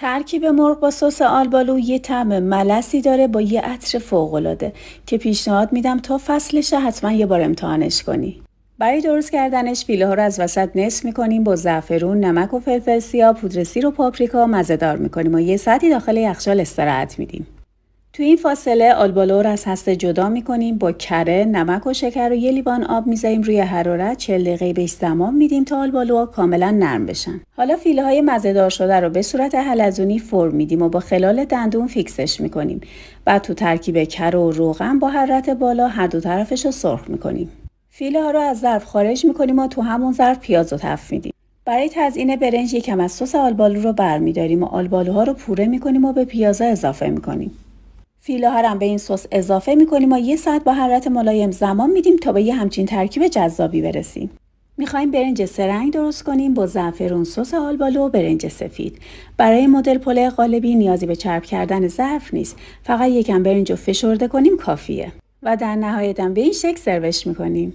ترکیب مرغ با سس آلبالو یه طعم ملسی داره با یه عطر فوق‌العاده که پیشنهاد میدم تا فصلش حتما یه بار امتحانش کنی. برای درست کردنش فیله ها رو از وسط نصف میکنیم، با زعفرون، نمک و فلفل سیاه، پودر سیر و پاپریکا مزه‌دار میکنیم و یه ساعتی داخل یخچال استراحت میدیم. تو این فاصله آلبالو رو از هسته جدا میکنیم، با کره، نمک و شکر و یه لیوان آب میذاریم روی حرارت 40 دقیقه بهش زمان میدیم تا آلبالوها کاملا نرم بشن. حالا فیله های مزه‌دار شده رو به صورت حلزونی فرم میدیم و با خلال دندون فیکسش میکنیم. بعد تو ترکیب کره و روغن با حرارت بالا هر دو طرفش رو سرخ میکنیم. فیله ها رو از ظرف خارج میکنیم و تو همون ظرف پیاز رو تفت میدیم. برای تزیین برنج یکم از سس آلبالو رو برمیداریم و آلبالوها رو پوره میکنیم و به پیازا اضافه میکنیم. فیله ها رو به این سس اضافه میکنیم و یه ساعت با حرارت ملایم زمان میدیم تا به یه همچین ترکیب جذابی برسیم. میخوایم برنج سه‌رنگ درست کنیم با زعفرون، سس آلبالو و برنج سفید. برای مدل پلو قالبی نیازی به چرب کردن ظرف نیست، فقط یکم برنج رو فشرده کنیم کافیه و در نهایت به این شکل سروش میکنیم.